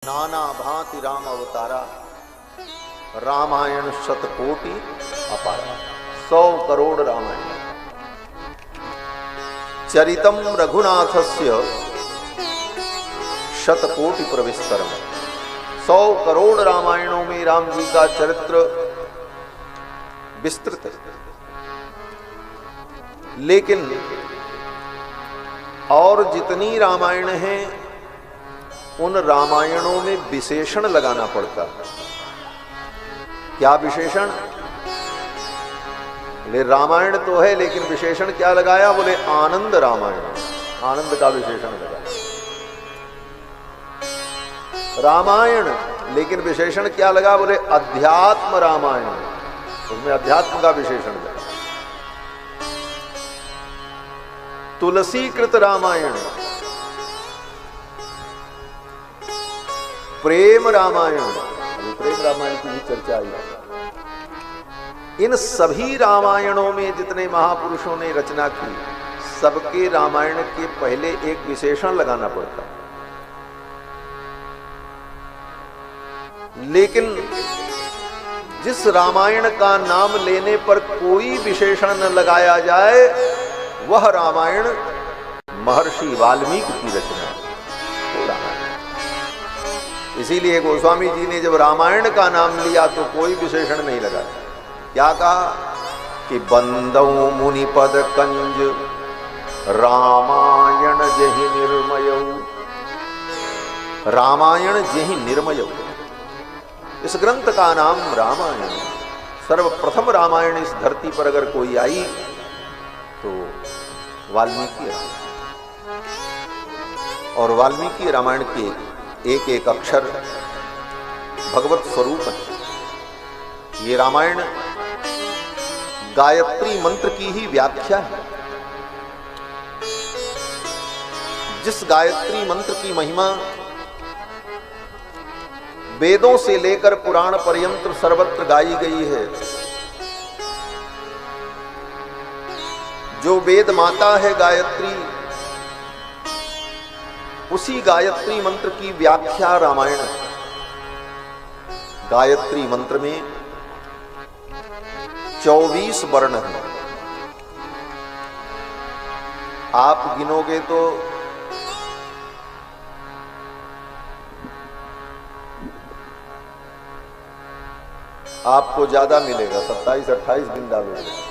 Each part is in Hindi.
नाना भांति राम अवतारा, रामायण शतकोटि अपारा। 100 करोड़ रामायण। चरितम रघुनाथस्य शतकोटि प्रविस्तरम। 100 करोड़ रामायणों में राम जी का चरित्र विस्तृत है, लेकिन और जितनी रामायण हैं उन रामायणों में विशेषण लगाना पड़ता है। क्या विशेषण? बोले रामायण तो है, लेकिन विशेषण क्या लगाया? बोले आनंद रामायण, आनंद का विशेषण लगाया। रामायण, लेकिन विशेषण क्या लगा? बोले अध्यात्म रामायण, उसमें अध्यात्म का विशेषण लगा। तुलसीकृत रामायण, प्रेम रामायण, प्रेम रामायण की भी चर्चा आई। इन सभी रामायणों में जितने महापुरुषों ने रचना की, सबके रामायण के पहले एक विशेषण लगाना पड़ता, लेकिन जिस रामायण का नाम लेने पर कोई विशेषण न लगाया जाए, वह रामायण महर्षि वाल्मीकि की रचना है। इसीलिए गोस्वामी जी ने जब रामायण का नाम लिया तो कोई विशेषण नहीं लगाया। क्या कहा कि बंदौ मुनिपद कंज रामायण जहि निर्मयौ, रामायण जहि निर्मयौ। इस ग्रंथ का नाम रामायण। सर्वप्रथम रामायण इस धरती पर अगर कोई आई तो वाल्मीकि रामायण। और वाल्मीकि रामायण के एक एक अक्षर भगवत स्वरूप है। ये रामायण गायत्री मंत्र की ही व्याख्या है। जिस गायत्री मंत्र की महिमा वेदों से लेकर पुराण पर्यंत सर्वत्र गाई गई है, जो वेद माता है गायत्री, उसी गायत्री मंत्र की व्याख्या रामायण है। गायत्री मंत्र में 24 वर्ण हैं। आप गिनोगे तो आपको ज्यादा मिलेगा, 27-28 गिन डालोगे,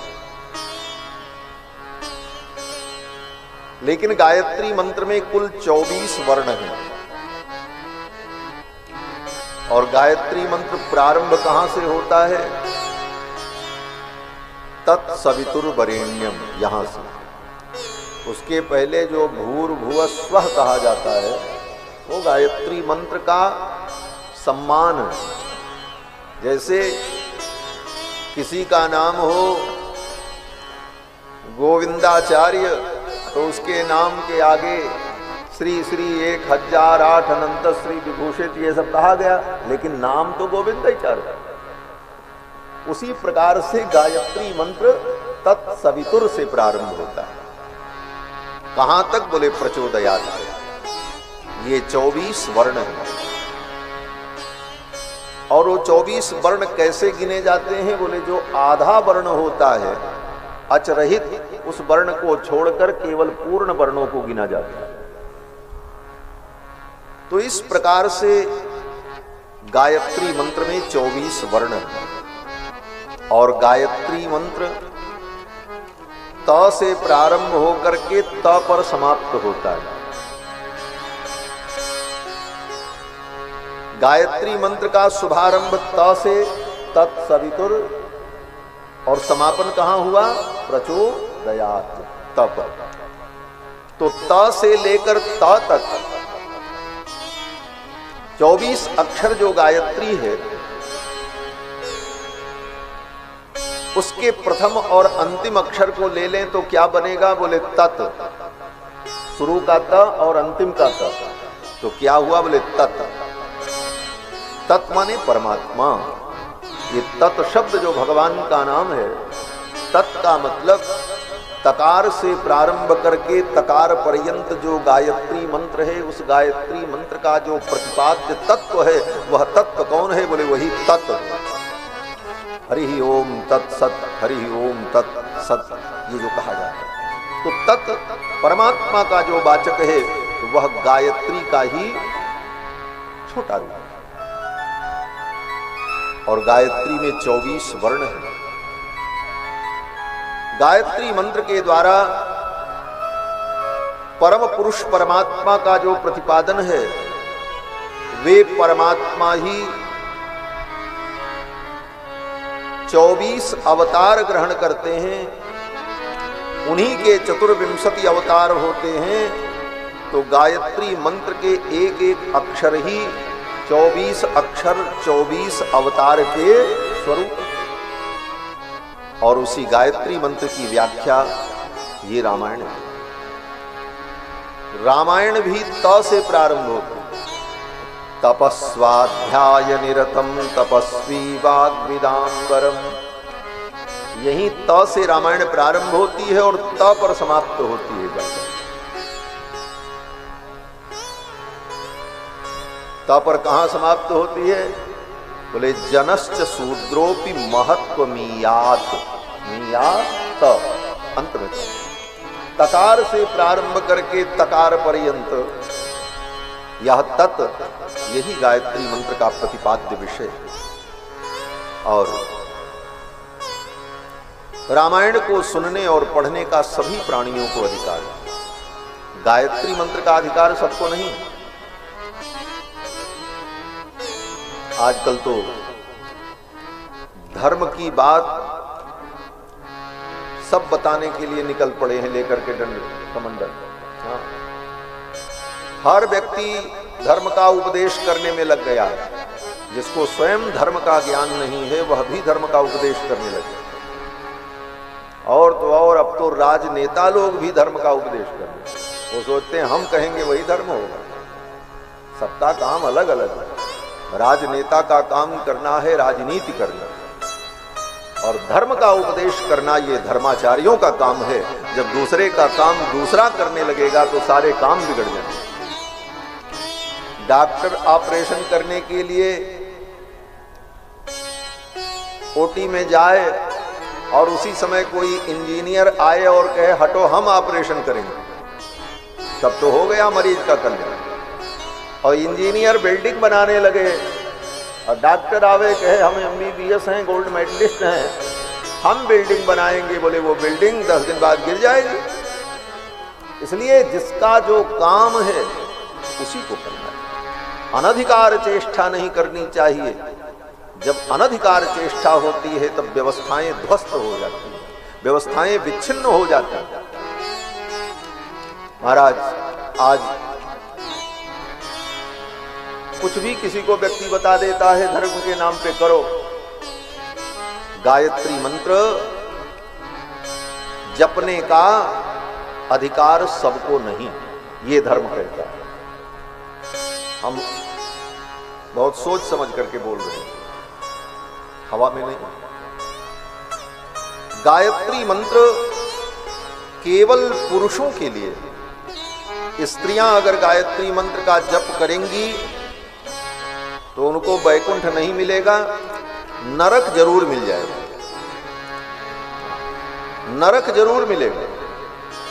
लेकिन गायत्री मंत्र में कुल 24 वर्ण हैं। और गायत्री मंत्र प्रारंभ कहां से होता है? तत्सवितुर्वरेण्यम, यहां से। उसके पहले जो भूर्भुवः स्वः कहा जाता है, वो गायत्री मंत्र का सम्मान है। जैसे किसी का नाम हो गोविंदाचार्य, तो उसके नाम के आगे श्री श्री 1008 अनंत श्री विभूषित ये सब कहा गया, लेकिन नाम तो गोविंदाचार्य। उसी प्रकार से गायत्री मंत्र तत्सवितुर से प्रारंभ होता है। कहां तक? बोले प्रचोदयात्। ये 24 वर्ण हैं। और वो 24 वर्ण कैसे गिने जाते हैं? बोले जो आधा वर्ण होता है अचरहित, उस वर्ण को छोड़कर केवल पूर्ण वर्णों को गिना जाता है। तो इस प्रकार से गायत्री मंत्र में 24 वर्ण हैं। और गायत्री मंत्र त से प्रारंभ होकर के त पर समाप्त होता है। गायत्री मंत्र का शुभारंभ त से, तत्सवितुर, और समापन कहां हुआ? प्रचोदयात्, त पर। तो त से लेकर त तक 24 अक्षर जो गायत्री है, उसके प्रथम और अंतिम अक्षर को ले लें तो क्या बनेगा? बोले तत्। शुरू का त और अंतिम का त, तो क्या हुआ? बोले तत्। तत् माने परमात्मा। ये तत् शब्द जो भगवान का नाम है, तत् का मतलब तकार से प्रारंभ करके तकार पर्यंत जो गायत्री मंत्र है, उस गायत्री मंत्र का जो प्रतिपाद्य तत्व है, वह तत्व कौन है? बोले वही तत्व। हरि ओम तत्सत, हरि ओम तत्सत, ये जो कहा जाता है, तो तत् परमात्मा का जो वाचक है, तो वह गायत्री का ही छोटा रूप है। और गायत्री में 24 वर्ण है। गायत्री मंत्र के द्वारा परम पुरुष परमात्मा का जो प्रतिपादन है, वे परमात्मा ही 24 अवतार ग्रहण करते हैं। उन्हीं के 24 अवतार होते हैं। तो गायत्री मंत्र के एक एक अक्षर ही 24 अक्षर 24 अवतार के स्वरूप। और उसी गायत्री मंत्र की व्याख्या ये रामायण है। रामायण भी त से प्रारंभ होती है। तपस्वाध्याय निरतम तपस्वी वाग्विदांबरम, यही त से रामायण प्रारंभ होती है और त पर समाप्त होती है। त पर कहां समाप्त होती है? बोले जनश्च शूद्रोपि महत्व मीयात, मीयात अंत में तकार से प्रारंभ करके तकार पर्यंत यह तत्, यही गायत्री मंत्र का प्रतिपाद्य विषय है। और रामायण को सुनने और पढ़ने का सभी प्राणियों को अधिकार है। गायत्री मंत्र का अधिकार सबको नहीं। आजकल तो धर्म की बात सब बताने के लिए निकल पड़े हैं लेकर के दंड कमंडल। हाँ। हर व्यक्ति धर्म का उपदेश करने में लग गया है। जिसको स्वयं धर्म का ज्ञान नहीं है, वह भी धर्म का उपदेश करने लगे। और तो और अब तो राजनेता लोग भी धर्म का उपदेश कर रहे हैं। वो सोचते हैं हम कहेंगे वही धर्म होगा। सबका काम अलग अलग है। राजनेता का काम करना है राजनीति करना, और धर्म का उपदेश करना ये धर्माचार्यों का काम है। जब दूसरे का काम दूसरा करने लगेगा तो सारे काम बिगड़ जाएंगे। डॉक्टर ऑपरेशन करने के लिए ओटी में जाए और उसी समय कोई इंजीनियर आए और कहे हटो हम ऑपरेशन करेंगे, तब तो हो गया मरीज का कल्याण। और इंजीनियर बिल्डिंग बनाने लगे और डॉक्टर आवे कहे हम MBBS हैं, गोल्ड मेडलिस्ट हैं, हम बिल्डिंग बनाएंगे, बोले वो बिल्डिंग 10 दिन बाद गिर जाएगी। इसलिए जिसका जो काम है उसी को करना है। अनधिकार चेष्टा नहीं करनी चाहिए। जब अनधिकार चेष्टा होती है तब व्यवस्थाएं ध्वस्त हो जाती हैं, व्यवस्थाएं विच्छिन्न हो जाती हैं। महाराज आज कुछ भी किसी को व्यक्ति बता देता है धर्म के नाम पे करो। गायत्री मंत्र जपने का अधिकार सबको नहीं, ये धर्म कहता है। हम बहुत सोच समझ करके बोल रहे हैं, हवा में नहीं। गायत्री मंत्र केवल पुरुषों के लिए। स्त्रियां अगर गायत्री मंत्र का जप करेंगी तो उनको वैकुंठ नहीं मिलेगा, नरक जरूर मिल जाएगा। नरक जरूर मिलेगा।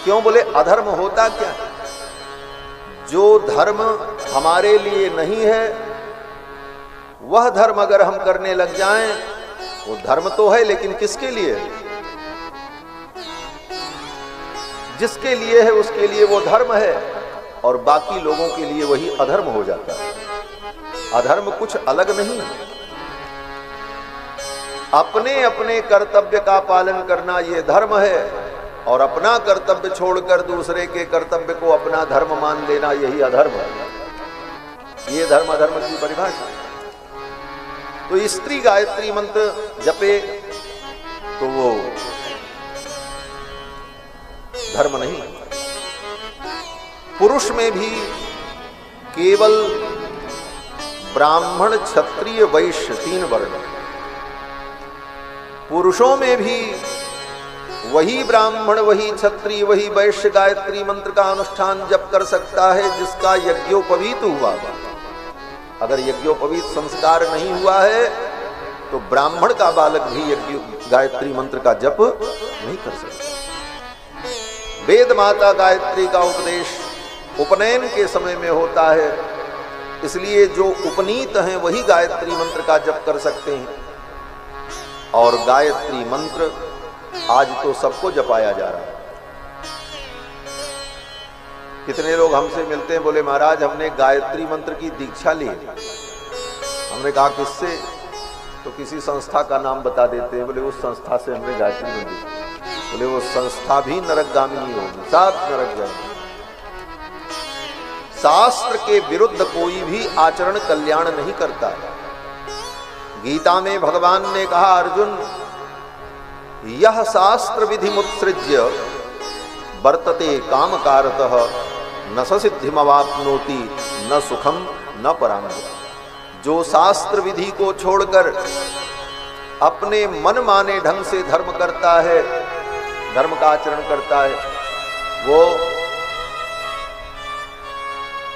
क्यों? बोले अधर्म होता क्या? जो धर्म हमारे लिए नहीं है वह धर्म अगर हम करने लग जाएं, वो धर्म तो है लेकिन किसके लिए? जिसके लिए है उसके लिए वो धर्म है, और बाकी लोगों के लिए वही अधर्म हो जाता है। अधर्म कुछ अलग नहीं, अपने अपने कर्तव्य का पालन करना ये धर्म है, और अपना कर्तव्य छोड़कर दूसरे के कर्तव्य को अपना धर्म मान लेना यही अधर्म है। ये धर्म अधर्म की परिभाषा। तो स्त्री गायत्री मंत्र जपे तो वो धर्म नहीं। पुरुष में भी केवल ब्राह्मण क्षत्रिय वैश्य 3 वर्ण, पुरुषों में भी वही ब्राह्मण, वही क्षत्रिय, वही वैश्य गायत्री मंत्र का अनुष्ठान जब कर सकता है जिसका यज्ञोपवीत हुआ। अगर यज्ञोपवीत संस्कार नहीं हुआ है तो ब्राह्मण का बालक भी गायत्री मंत्र का जप नहीं कर सकता। वेद माता गायत्री का उपदेश उपनयन के समय में होता है, इसलिए जो उपनीत हैं वही गायत्री मंत्र का जप कर सकते हैं। और गायत्री मंत्र आज तो सबको जपाया जा रहा है। कितने लोग हमसे मिलते हैं, बोले महाराज हमने गायत्री मंत्र की दीक्षा ली। हमने कहा किससे? तो किसी संस्था का नाम बता देते हैं। बोले उस संस्था से हमने गायत्री मंत्र। बोले वो संस्था भी नरकगामिनी होगी, सब नरक जाएगी। शास्त्र के विरुद्ध कोई भी आचरण कल्याण नहीं करता है। गीता में भगवान ने कहा, अर्जुन यह शास्त्र विधि मुत्सृज्य वर्तते कामकारतः न स सिद्धिमवाप्नोति न सुखम न पराम। जो शास्त्र विधि को छोड़कर अपने मन माने ढंग से धर्म करता है, धर्म का आचरण करता है, वो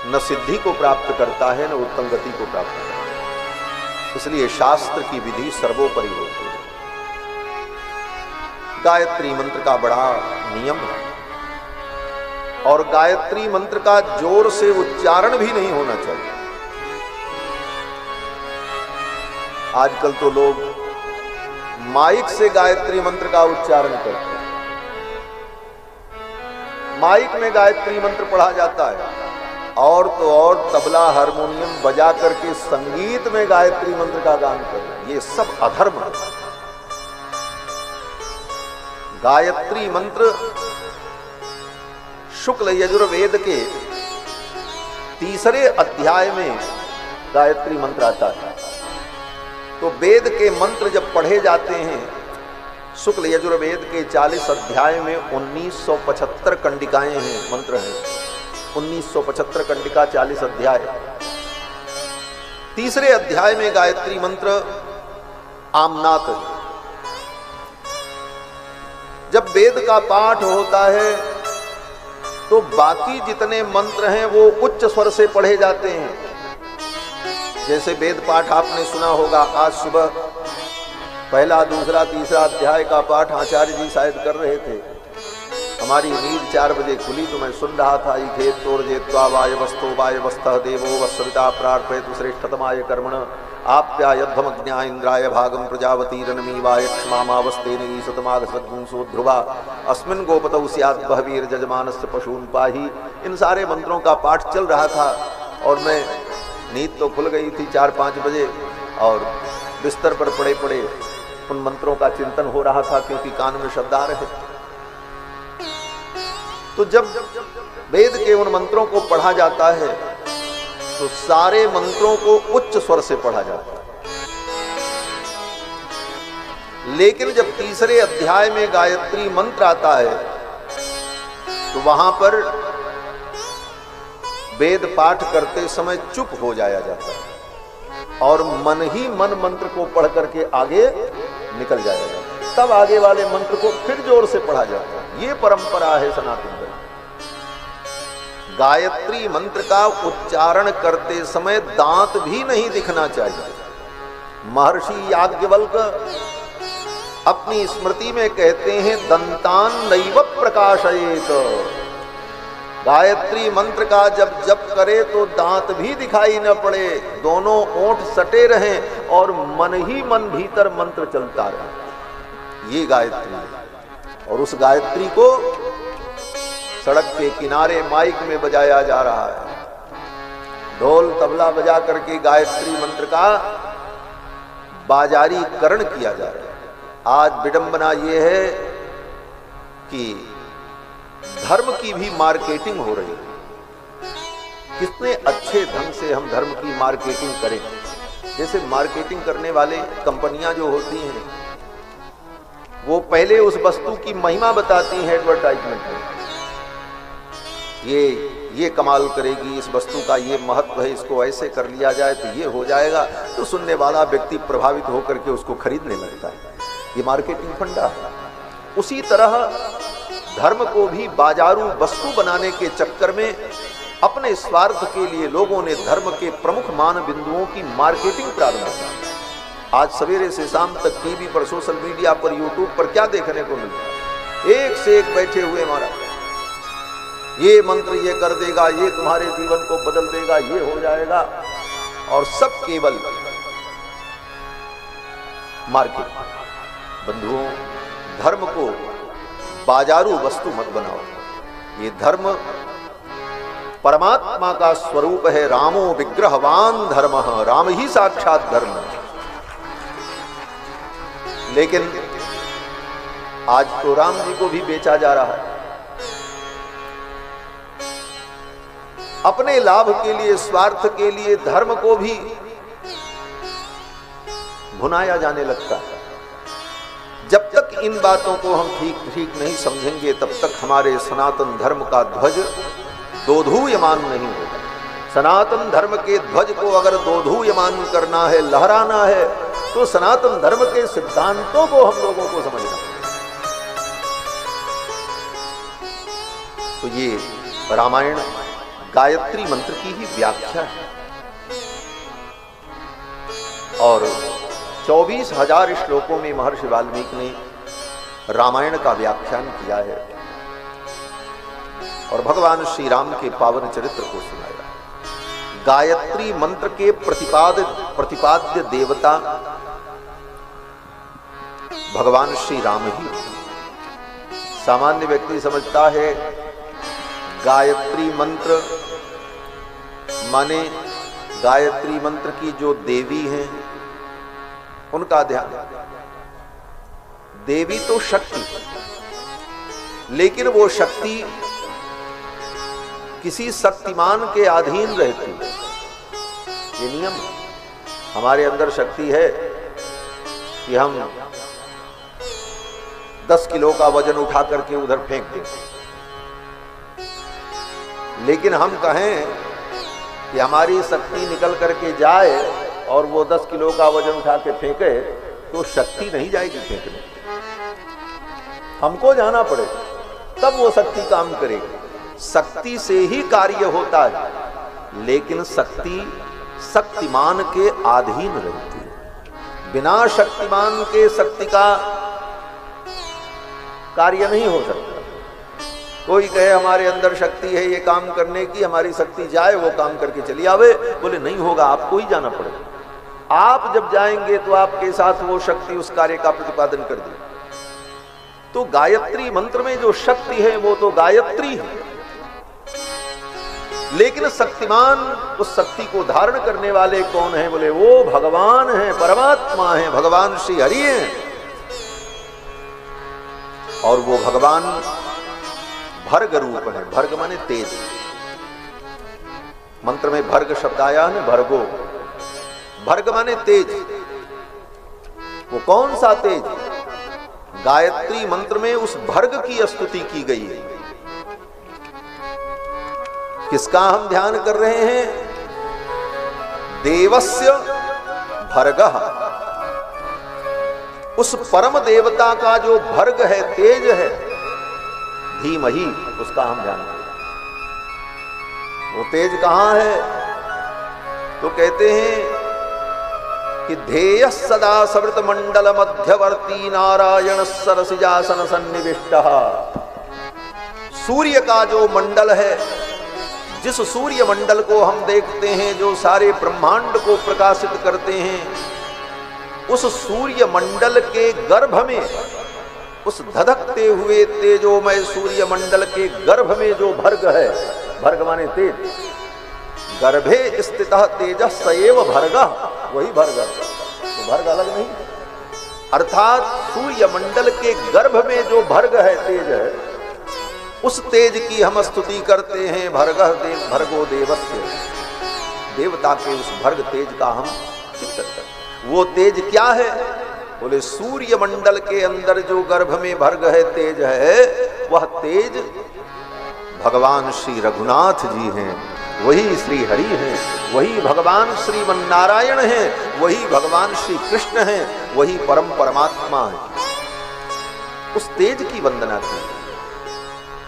न सिद्धि को प्राप्त करता है न उत्तम गति को प्राप्त करता है। इसलिए शास्त्र की विधि सर्वोपरि होती है। गायत्री मंत्र का बड़ा नियम है और गायत्री मंत्र का जोर से उच्चारण भी नहीं होना चाहिए। आजकल तो लोग माइक से गायत्री मंत्र का उच्चारण करते हैं। माइक में गायत्री मंत्र पढ़ा जाता है और तो और तबला हारमोनियम बजा करके संगीत में गायत्री मंत्र का गान करते। ये सब अधर्म है। गायत्री मंत्र शुक्ल यजुर्वेद के तीसरे अध्याय में गायत्री मंत्र आता है। तो वेद के मंत्र जब पढ़े जाते हैं, शुक्ल यजुर्वेद के 40 अध्याय में 1975 कंडिकाएं हैं, मंत्र हैं। 1975 कंडिका 40 अध्याय। तीसरे अध्याय में गायत्री मंत्र आमनाथ। जब वेद का पाठ होता है तो बाकी जितने मंत्र हैं वो उच्च स्वर से पढ़े जाते हैं। जैसे वेद पाठ आपने सुना होगा, आज सुबह पहला, दूसरा, तीसरा अध्याय का पाठ आचार्य जी शायद कर रहे थे। हमारी नींद 4 बजे खुली तो मैं सुन रहा था। खेत तोड़ जेत्वा वायवस्तो वायवस्थ देवो वस्विता प्रार्थयतु श्रेष्ठतमाय कर्मण आप्या यद्धमज्ञा इंद्राय भागम प्रजावती रनमीवाय क्षमामावस्तेन ईशतमागसद्गुंसो ध्रुवा अस्मिन् गोपतौ स्यात् बहवीर जजमानस्य पशून् पाहि। इन सारे मंत्रों का पाठ चल रहा था और मैं नींद तो खुल गई थी 4-5 बजे और बिस्तर पर पड़े पड़े उन मंत्रों का चिंतन हो रहा था, क्योंकि कान में शब्द आ रहे। तो जब वेद के उन मंत्रों को पढ़ा जाता है तो सारे मंत्रों को उच्च स्वर से पढ़ा जाता है। लेकिन जब तीसरे अध्याय में गायत्री मंत्र आता है तो वहां पर वेद पाठ करते समय चुप हो जाया जाता है और मन ही मन मंत्र को पढ़ करके आगे निकल जाया जाता है। तब आगे वाले मंत्र को फिर जोर से पढ़ा जाता है। ये परंपरा है सनातन धर्म। गायत्री मंत्र का उच्चारण करते समय दांत भी नहीं दिखना चाहिए। महर्षि याज्ञवल्क्य अपनी स्मृति में कहते हैं, दंतान नैव प्रकाशयेत। गायत्री मंत्र का जब जप करे तो दांत भी दिखाई न पड़े, दोनों ओंठ सटे रहें और मन ही मन भीतर मंत्र चलता रहे। ये गायत्री है। और उस गायत्री को सड़क के किनारे माइक में बजाया जा रहा है। ढोल तबला बजा करके गायत्री मंत्र का बाजारीकरण किया जा रहा है। आज विडंबना ये है कि धर्म की भी मार्केटिंग हो रही है। कितने अच्छे ढंग से हम धर्म की मार्केटिंग करें। जैसे मार्केटिंग करने वाले कंपनियां जो होती हैं वो पहले उस वस्तु की महिमा बताती हैं एडवर्टाइजमेंट में। ये कमाल करेगी, इस वस्तु का ये महत्व है, इसको ऐसे कर लिया जाए तो ये हो जाएगा। तो सुनने वाला व्यक्ति प्रभावित होकर के उसको खरीदने लगता है। ये मार्केटिंग फंडा है। उसी तरह धर्म को भी बाजारू वस्तु बनाने के चक्कर में अपने स्वार्थ के लिए लोगों ने धर्म के प्रमुख मान बिंदुओं की मार्केटिंग प्रारंभ की। आज सवेरे से शाम तक टीवी पर, सोशल मीडिया पर, यूट्यूब पर क्या देखने को मिलता है? एक से एक बैठे हुए महाराज, ये मंत्र ये कर देगा, ये तुम्हारे जीवन को बदल देगा, ये हो जाएगा, और सब केवल मार्केट। बंधुओं, धर्म को बाजारू वस्तु मत बनाओ। ये धर्म परमात्मा का स्वरूप है। रामो विग्रहवान धर्म, राम ही साक्षात धर्म है। लेकिन आज तो राम जी को भी बेचा जा रहा है। अपने लाभ के लिए, स्वार्थ के लिए धर्म को भी भुनाया जाने लगता है। जब तक इन बातों को हम ठीक नहीं समझेंगे, तब तक हमारे सनातन धर्म का ध्वज दोधूयमान नहीं होगा। सनातन धर्म के ध्वज को अगर दोधूयमान करना है, लहराना है, तो सनातन धर्म के सिद्धांतों को हम लोगों को समझना है। तो ये रामायण गायत्री मंत्र की ही व्याख्या है और 24,000 श्लोकों में महर्षि वाल्मीकि ने रामायण का व्याख्यान किया है और भगवान श्री राम के पावन चरित्र को सुनाया। गायत्री मंत्र के प्रतिपाद्य देवता भगवान श्री राम ही। सामान्य व्यक्ति समझता है गायत्री मंत्र माने गायत्री मंत्र की जो देवी हैं उनका ध्यान। देवी तो शक्ति, लेकिन वो शक्ति किसी शक्तिमान के अधीन रहती है। ये नियम हमारे अंदर शक्ति है कि हम 10 किलो का वजन उठा करके उधर फेंक दें, लेकिन हम कहें कि हमारी शक्ति निकल करके जाए और वो 10 किलो का वजन उठा के फेंके, तो शक्ति नहीं जाएगी फेंकने, हमको जाना पड़ेगा, तब वो शक्ति काम करेगी। शक्ति से ही कार्य होता है, लेकिन शक्ति शक्तिमान के अधीन रहती है। बिना शक्तिमान के शक्ति का कार्य नहीं हो सकता। कोई कहे हमारे अंदर शक्ति है ये काम करने की, हमारी शक्ति जाए वो काम करके चली आवे, बोले नहीं होगा, आपको ही जाना पड़ेगा। आप जब जाएंगे तो आपके साथ वो शक्ति उस कार्य का प्रतिपादन कर दे। तो गायत्री मंत्र में जो शक्ति है वो तो गायत्री है, लेकिन शक्तिमान, उस शक्ति को धारण करने वाले कौन है? बोले वो भगवान है, परमात्मा है, भगवान श्री हरि हैं। और वो भगवान भर्ग रूप है। भर्ग माने तेज। मंत्र में भर्ग शब्द आया है, भर्गो। भर्ग माने तेज। वो कौन सा तेज? गायत्री मंत्र में उस भर्ग की स्तुति की गई है। किसका हम ध्यान कर रहे हैं? देवस्य भर्गः। उस परम देवता का जो भर्ग है, तेज है, धीमहि, उसका हम ध्यान करें। वो तेज कहां है? तो कहते हैं कि ध्येय सदा सवृत मंडल मध्यवर्ती नारायण सरसिजासन सन्निविष्टः। सूर्य का जो मंडल है, जिस सूर्य मंडल को हम देखते हैं, जो सारे ब्रह्मांड को प्रकाशित करते हैं, उस सूर्य मंडल के गर्भ में, उस धधकते हुए तेजोमय सूर्य मंडल के गर्भ में जो भर्ग है, भर्ग माने तेज, गर्भे स्थितः तेजः सएव भर्गः, वही भर्ग है, तो भर्ग अलग नहीं। अर्थात सूर्य मंडल के गर्भ में जो भर्ग है, तेज है, उस तेज की हम स्तुति करते हैं। भर्गः देव भर्गो देवस्य, देवता के उस भर्ग तेज का हम चिंतन करते हैं। वो तेज क्या है? बोले सूर्य मंडल के अंदर जो गर्भ में भर्ग है, तेज है, वह तेज भगवान श्री रघुनाथ जी हैं, वही श्री हरि हैं, वही भगवान श्रीमन्नारायण हैं, वही भगवान श्री कृष्ण हैं, वही परम परमात्मा है। उस तेज की वंदना थी।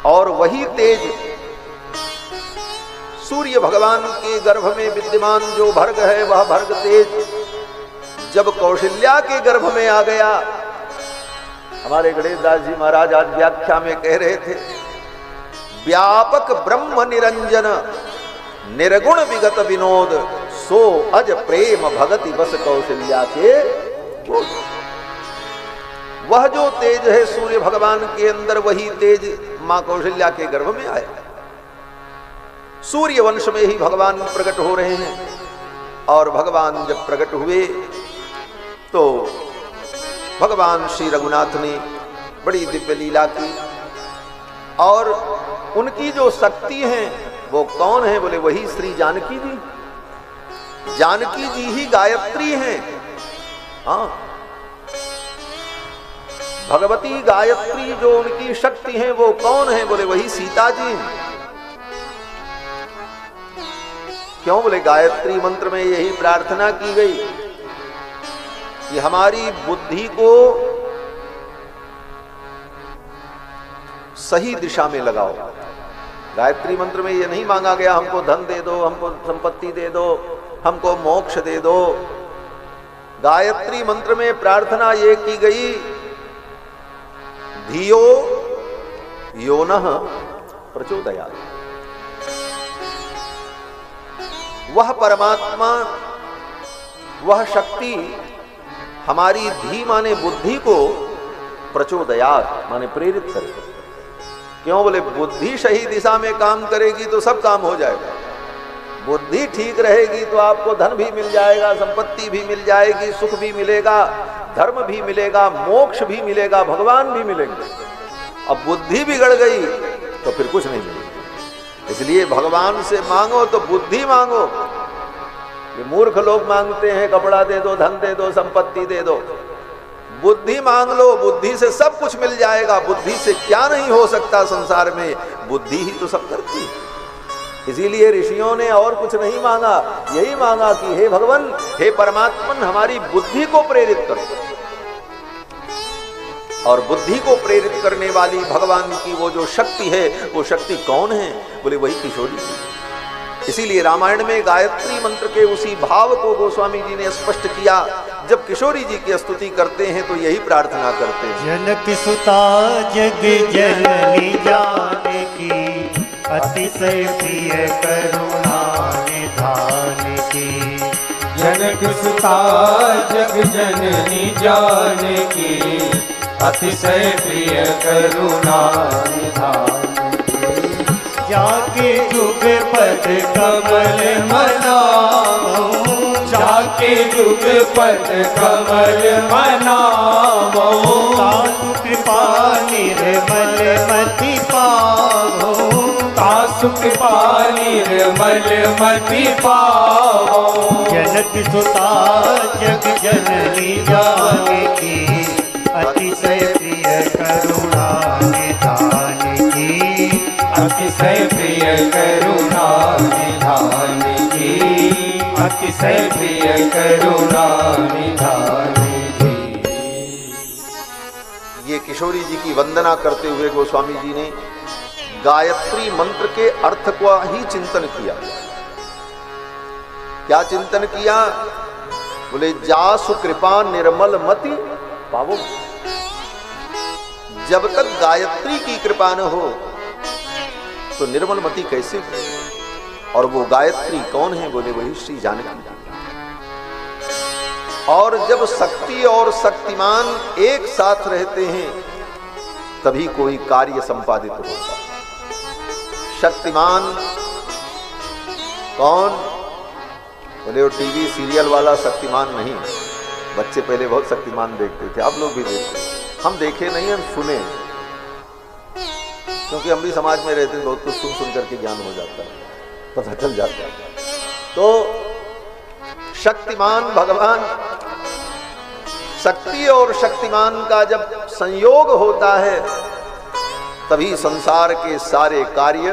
और वही तेज सूर्य भगवान के गर्भ में विद्यमान जो भर्ग है, वह भर्ग तेज जब कौशल्या के गर्भ में आ गया, हमारे गणेश दास जी महाराज आज व्याख्या में कह रहे थे, व्यापक ब्रह्म निरंजन निर्गुण विगत विनोद सो अज प्रेम भगति बस कौशल्या के गोद। वह जो तेज है सूर्य भगवान के अंदर, वही तेज मां कौशल्या के गर्भ में आया। सूर्य वंश में ही भगवान प्रकट हो रहे हैं, और भगवान जब प्रकट हुए तो भगवान श्री रघुनाथ ने बड़ी दिव्य लीला की, और उनकी जो शक्ति है वो कौन है बोले वही श्री जानकी जी। जानकी जी ही गायत्री हैं। हाँ, भगवती गायत्री जो उनकी शक्ति है वो कौन है बोले वही सीता जी हैं। क्यों बोले गायत्री मंत्र में यही प्रार्थना की गई कि हमारी बुद्धि को सही दिशा में लगाओ। गायत्री मंत्र में ये नहीं मांगा गया हमको धन दे दो, हमको संपत्ति दे दो, हमको मोक्ष दे दो। गायत्री मंत्र में प्रार्थना ये की गई, धियो योनः प्रचोदयात्। वह परमात्मा, वह शक्ति हमारी धी माने बुद्धि को प्रचोदयात् माने प्रेरित करे। क्यों बोले बुद्धि सही दिशा में काम करेगी तो सब काम हो जाएगा। बुद्धि ठीक रहेगी तो आपको धन भी मिल जाएगा, संपत्ति भी मिल जाएगी, सुख भी मिलेगा, धर्म भी मिलेगा, मोक्ष भी मिलेगा, भगवान भी मिलेंगे। अब बुद्धि बिगड़ गई तो फिर कुछ नहीं मिलेगा। इसलिए भगवान से मांगो तो बुद्धि मांगो। ये मूर्ख लोग मांगते हैं कपड़ा दे दो, धन दे दो, संपत्ति दे दो। बुद्धि मांग लो, बुद्धि से सब कुछ मिल जाएगा। बुद्धि से क्या नहीं हो सकता संसार में, बुद्धि ही तो सब करती है। इसीलिए ऋषियों ने और कुछ नहीं मांगा, यही मांगा कि हे भगवान, हे परमात्मन, हमारी बुद्धि को प्रेरित करो। और बुद्धि को प्रेरित करने वाली भगवान की वो जो शक्ति है, वो शक्ति कौन है बोले वही किशोरी जी। इसीलिए रामायण में गायत्री मंत्र के उसी भाव को गोस्वामी जी ने स्पष्ट किया। जब किशोरी जी की स्तुति करते हैं तो यही प्रार्थना करते हैं, जनक सुता जग जननी जानकी, अतिशय प्रिय करुणा निधान की। जनक सुता जग जननी जानकी, अतिशय प्रिय करुणा निधान। जाके जुग पद कमल मनाओ, जाके जुग पद कमल मनाओ। तासु कृपा निर्मल मति पावो, तासु कृपा निर्मल मति पावो। जनक सुता जग जननी जानकी, अतिशय प्रिय करुणा निधान की। अतिशय प्रिय करुणा निधान की, अतिशय प्रिय करुणा निधान की। ये किशोरी जी की वंदना करते हुए गोस्वामी जी ने गायत्री मंत्र के अर्थ को ही चिंतन किया। क्या चिंतन किया बोले, जासु कृपा निर्मल मति पावो। जब तक गायत्री की कृपा न हो तो निर्मल मति कैसे हो? और वो गायत्री कौन है बोले वही श्री जानकी। और जब शक्ति और शक्तिमान एक साथ रहते हैं तभी कोई कार्य संपादित होता। शक्तिमान कौन बोले, वो टीवी सीरियल वाला शक्तिमान नहीं। बच्चे पहले बहुत शक्तिमान देखते थे, आप लोग भी देखते हैं। हम देखे नहीं, हम सुने, क्योंकि हम भी समाज में रहते हैं, बहुत कुछ सुन सुन करके ज्ञान हो जाता है, पता चल जाता है। तो शक्तिमान भगवान, शक्ति और शक्तिमान का जब संयोग होता है तभी संसार के सारे कार्य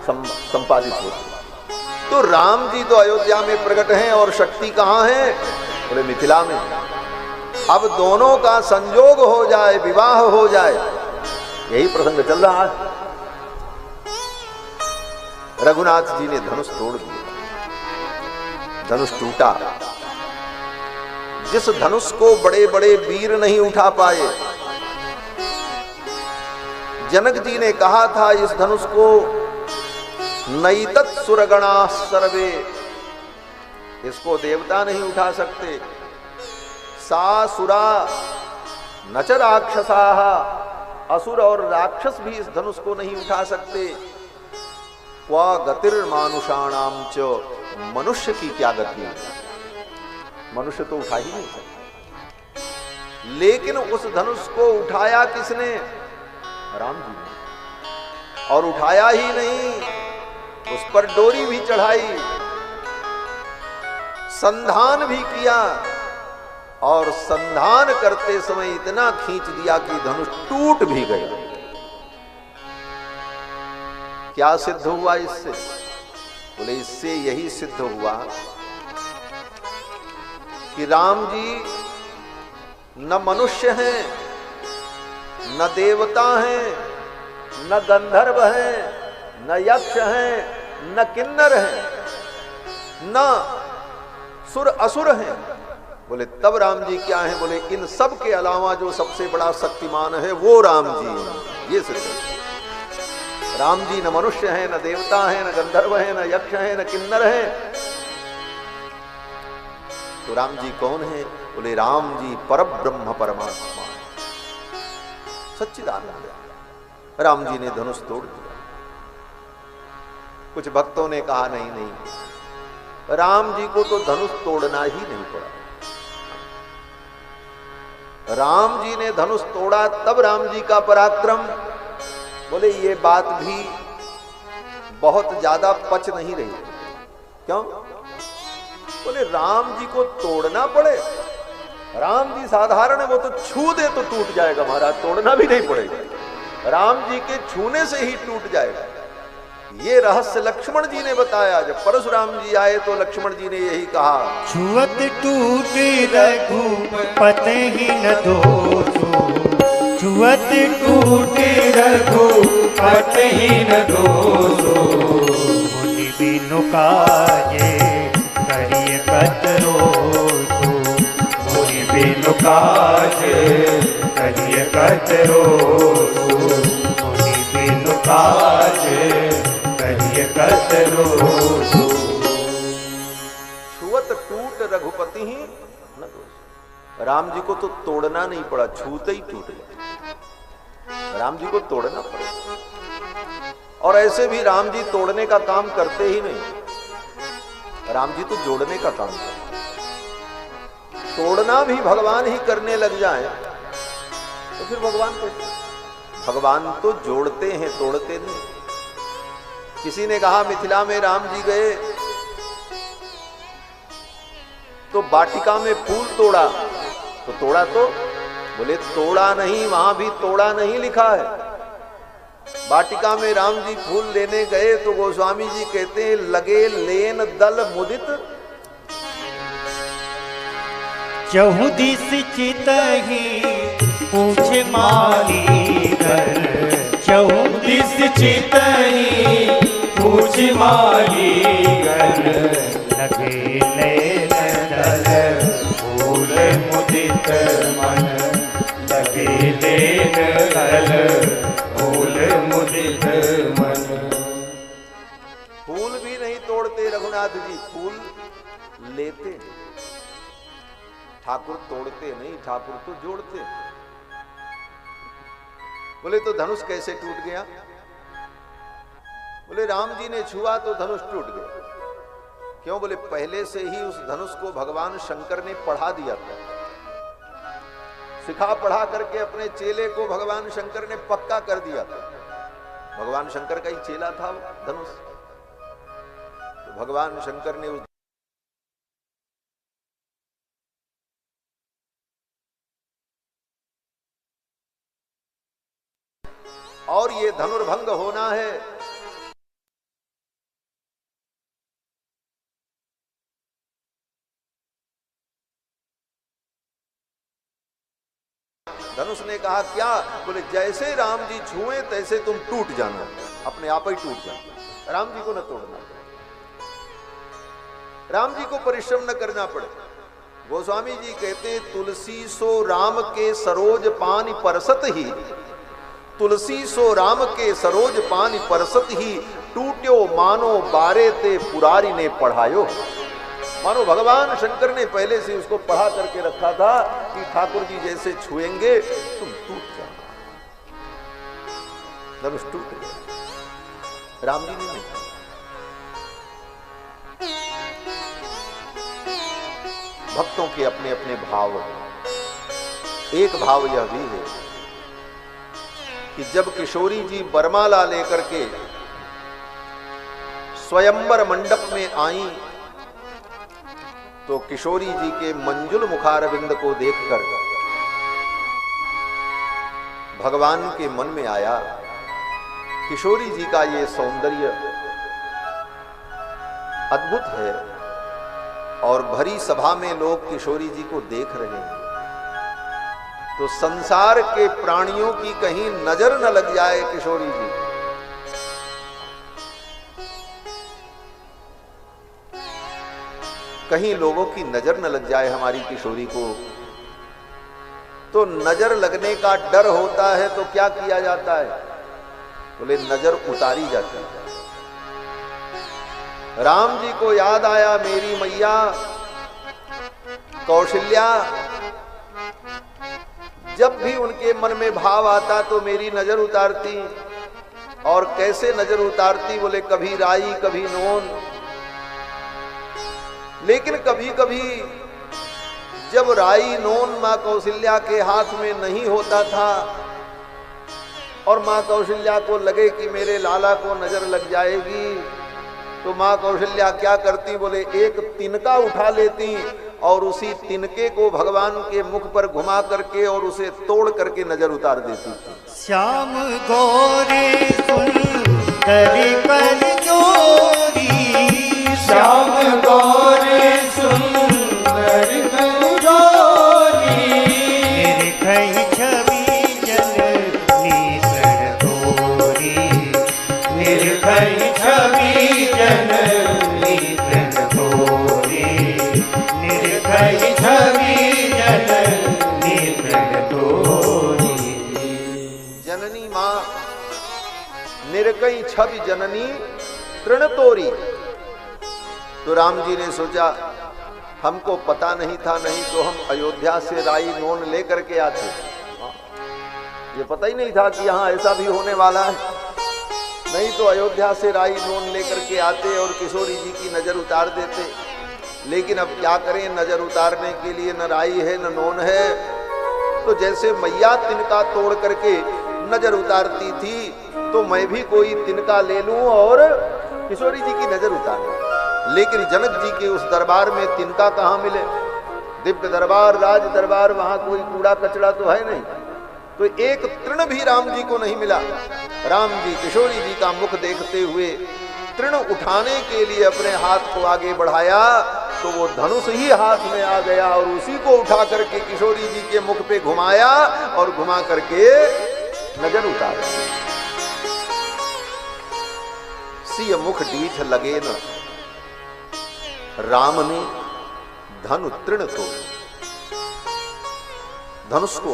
संपादित होते हैं। तो राम जी तो अयोध्या में प्रकट हैं और शक्ति कहाँ है बोले मिथिला में। अब दोनों का संयोग हो जाए, विवाह हो जाए, यही प्रसंग चल रहा है। रघुनाथ जी ने धनुष तोड़ दिया, धनुष टूटा। जिस धनुष को बड़े बड़े वीर नहीं उठा पाए, जनक जी ने कहा था इस धनुष को नैतत् सुरगणा सर्वे, इसको देवता नहीं उठा सकते। सा सुरा न च राक्षसाः, असुर और राक्षस भी इस धनुष को नहीं उठा सकते। क्वा गतिर्मानुषाणाम च, मनुष्य की क्या गति है, मनुष्य तो उठा ही नहीं सकता। लेकिन उस धनुष को उठाया किसने? राम जी ने। और उठाया ही नहीं, उस पर डोरी भी चढ़ाई, संधान भी किया, और संधान करते समय इतना खींच दिया कि धनुष टूट भी गया। क्या सिद्ध हुआ इससे? बोले इससे यही सिद्ध हुआ कि राम जी न मनुष्य हैं, न देवता हैं, न गंधर्व हैं, न यक्ष हैं, न किन्नर हैं, न सुर असुर हैं। बोले तब राम जी क्या हैं? बोले इन सब के अलावा जो सबसे बड़ा शक्तिमान है वो राम जी हैं। ये सिद्ध, राम जी न मनुष्य हैं, न देवता हैं, न गंधर्व हैं, न यक्ष हैं, न किन्नर हैं। तो राम जी कौन है? बोले राम जी परब्रह्म परमात्मा, सच्चिदानंद। राम जी ने धनुष तोड़ दिया। कुछ भक्तों ने कहा नहीं नहीं, राम जी को तो धनुष तोड़ना ही नहीं पड़ा। राम जी ने धनुष तोड़ा तब राम जी का पराक्रम। बोले ये बात भी बहुत ज्यादा पच नहीं रही। क्यों? बोले राम जी को तोड़ना पड़े, राम जी साधारण है, वो तो छू दे तो टूट जाएगा महाराज, तोड़ना भी नहीं पड़ेगा, राम जी के छूने से ही टूट जाएगा। ये रहस्य लक्ष्मण जी ने बताया। जब परशुराम जी आए तो लक्ष्मण जी ने यही कहा, छुअत टूट रघुपति ही न दोषो, छुअत टूट रघुपति ही न दोषो, मुनि बिनु काजे करिय कतरोसो, मुनि बिनु काज करिय कतरोसो, मुनि बिनु काज करिय कतरोसो। छुअत टूट रघुपति ही न दोष। राम जी को तो तोड़ना नहीं पड़ा, छूते ही टूट गया। राम जी को तोड़ना पड़ा। और ऐसे भी राम जी तोड़ने का काम करते ही नहीं, राम जी तो जोड़ने का काम करते। तोड़ना भी भगवान ही करने लग जाए तो फिर भगवान कैसे? भगवान तो जोड़ते हैं, तोड़ते नहीं। किसी ने कहा मिथिला में राम जी गए तो वाटिका में फूल तोड़ा, तो तोड़ा तो? बोले तोड़ा नहीं, वहां भी तोड़ा नहीं लिखा है। वाटिका में राम जी फूल लेने गए तो गोस्वामी जी कहते हैं लगे लेन दल मुदित, चहुदिस चितहि पूछ माली कर, चहुदिस चितहि पूछ माली गण, लगे लेन दल फूल मुदित मन, लगे लेन दल फूल मुदित मन। फूल भी नहीं तोड़ते रघुनाथ जी, फूल लेते। ठाकुर तोड़ते नहीं, ठाकुर तो जोड़ते। बोले तो धनुष कैसे टूट गया? बोले राम जी ने छुआ तो धनुष टूट गया। क्यों? बोले पहले से ही उस धनुष को भगवान शंकर ने पढ़ा दिया था। सिखा पढ़ा करके अपने चेले को भगवान शंकर ने पक्का कर दिया था। भगवान शंकर का ही चेला था वो धनुष। तो भगवान शंकर ने उस और ये धनुर्भंग होना है धनुष ने कहा क्या? बोले जैसे राम जी छुए तैसे तुम टूट जाना, अपने आप ही टूट जाना, राम जी को न तोड़ना, राम जी को परिश्रम न करना पड़े। गोस्वामी जी कहते हैं तुलसी सो राम के सरोज पानी परसत ही, तुलसी सो राम के सरोज पानी परसत ही, टूट्यो मानो बारे ते पुरारी ने पढ़ायो। मानो भगवान शंकर ने पहले से उसको पढ़ा करके रखा था कि ठाकुर जी जैसे छुएंगे तुम टूट जाना, धनुष टूट गया। राम जी ने नहीं। भक्तों के अपने अपने भाव हैं। एक भाव यह भी है कि जब किशोरी जी बरमाला लेकर के स्वयंवर मंडप में आई तो किशोरी जी के मंजुल मुखारविंद को देखकर भगवान के मन में आया किशोरी जी का ये सौंदर्य अद्भुत है और भरी सभा में लोग किशोरी जी को देख रहे हैं, तो संसार के प्राणियों की कहीं नजर न लग जाए किशोरी जी। कहीं लोगों की नजर न लग जाए हमारी किशोरी को, तो नजर लगने का डर होता है तो क्या किया जाता है? बोले नजर उतारी जाती है। राम जी को याद आया मेरी मैया कौशल्या, जब भी उनके मन में भाव आता तो मेरी नजर उतारती, और कैसे नजर उतारती? बोले कभी राई कभी नोन, लेकिन कभी कभी जब राई नोन मां कौशल्या के हाथ में नहीं होता था और मां कौशल्या को लगे कि मेरे लाला को नजर लग जाएगी, तो मां कौशल्या क्या करती? बोले एक तिनका उठा लेती और उसी तिनके को भगवान के मुख पर घुमा करके और उसे तोड़ करके नजर उतार देती थी। श्याम गौरी सुंदरी कर जोरी, श्याम गौरी सुंदरी कर जोरी, निर्भय छवि जननी सर तोरी, निर्भय छवि जननी सर तोरी, निर्भय छवि जननी सर तोरी। जननी मां निर्कई छवि जननी तृण तोरी। तो राम जी ने सोचा हमको पता नहीं था, नहीं तो हम अयोध्या से राई नोन लेकर के आते। ये पता ही नहीं था कि यहाँ ऐसा भी होने वाला है, नहीं तो अयोध्या से राई नोन लेकर के आते और किशोरी जी की नजर उतार देते। लेकिन अब क्या करें, नजर उतारने के लिए न राई है न नोन है, तो जैसे मैया तिनका तोड़ करके नजर उतारती थी तो मैं भी कोई तिनका ले लूं और किशोरी जी की नजर उतारूं। लेकिन जनक जी के उस दरबार में तिनका कहां मिले? दिव्य दरबार, राज दरबार, वहां कोई कूड़ा कचरा तो है नहीं, तो एक तृण भी राम जी को नहीं मिला। राम जी किशोरी जी का मुख देखते हुए तृण उठाने के लिए अपने हाथ को आगे बढ़ाया तो वो धनुष ही हाथ में आ गया और उसी को उठा करके किशोरी जी के मुख पे घुमाया और घुमा करके नजर उतारा। सिय मुख डीठ लगे न, राम ने धनु तृण को, धनुष को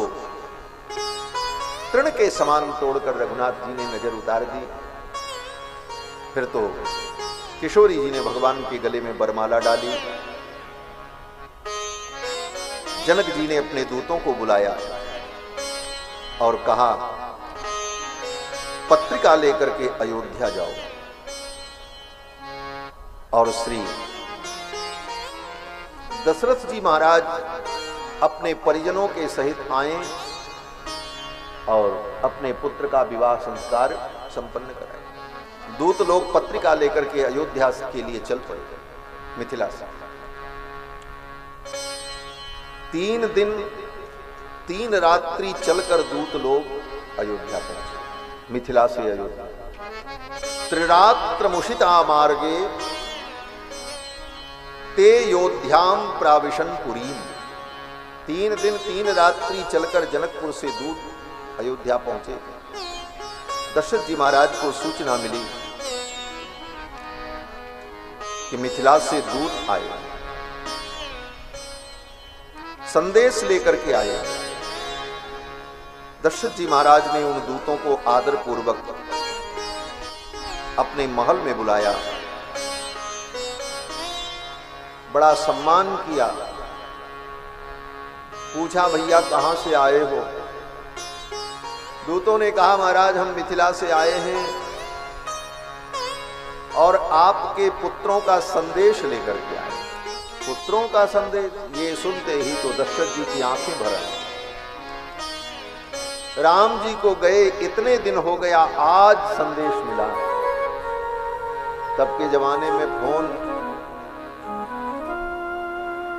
तृण के समान तोड़कर रघुनाथ जी ने नजर उतार दी। फिर तो किशोरी जी ने भगवान के गले में बरमाला डाली। जनक जी ने अपने दूतों को बुलाया और कहा पत्रिका लेकर के अयोध्या जाओ और श्री दशरथ जी महाराज अपने परिजनों के सहित आए और अपने पुत्र का विवाह संस्कार संपन्न कराए। दूत लोग पत्रिका लेकर के अयोध्या के लिए चल पड़े मिथिला से। 3 दिन 3 रात्रि चलकर दूत लोग अयोध्या पहुंचे, मिथिला से अयोध्या। त्रिरात्र मुषिता मार्गे ते योध्याम प्राविशन पुरीम। 3 दिन 3 रात्रि चलकर जनकपुर से दूर अयोध्या पहुंचे। दशरथ जी महाराज को सूचना मिली कि मिथिला से दूत आए, संदेश लेकर के आए। दशरथ जी महाराज ने उन दूतों को आदर पूर्वक अपने महल में बुलाया, बड़ा सम्मान किया। पूछा, भैया कहां से आए हो? दूतों ने कहा, महाराज हम मिथिला से आए हैं और आपके पुत्रों का संदेश लेकर के आए। पुत्रों का संदेश, ये सुनते ही तो दशरथ जी की आंखें भर आई। राम जी को गए इतने दिन हो गया, आज संदेश मिला। तब के जमाने में फोन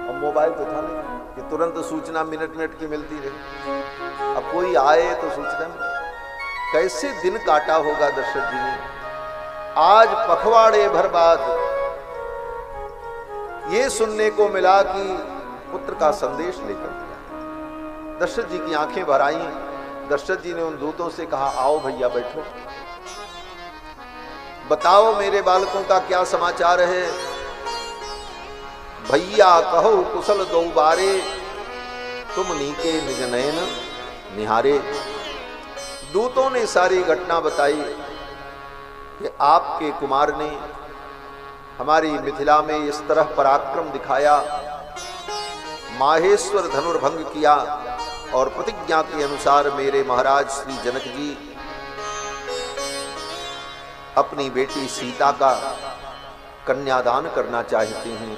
और मोबाइल तो था नहीं कि तुरंत सूचना मिनट मिनट की मिलती रही। अब कोई आए तो सूचना मिले। कैसे दिन काटा होगा दशरथ जी ने। आज पखवाड़े भर बाद ये सुनने को मिला कि पुत्र का संदेश लेकर दिया। दशरथ जी की आंखें भर आईं। दशरथ जी ने उन दूतों से कहा, आओ भैया बैठो, बताओ मेरे बालकों का क्या समाचार है। भैया कहो कुशल दो बारे, तुम नीके निज नयन निहारे। दूतों ने सारी घटना बताई कि आपके कुमार ने हमारी मिथिला में इस तरह पराक्रम दिखाया, माहेश्वर धनुर्भंग किया और प्रतिज्ञा के अनुसार मेरे महाराज श्री जनक जी अपनी बेटी सीता का कन्यादान करना चाहते हैं।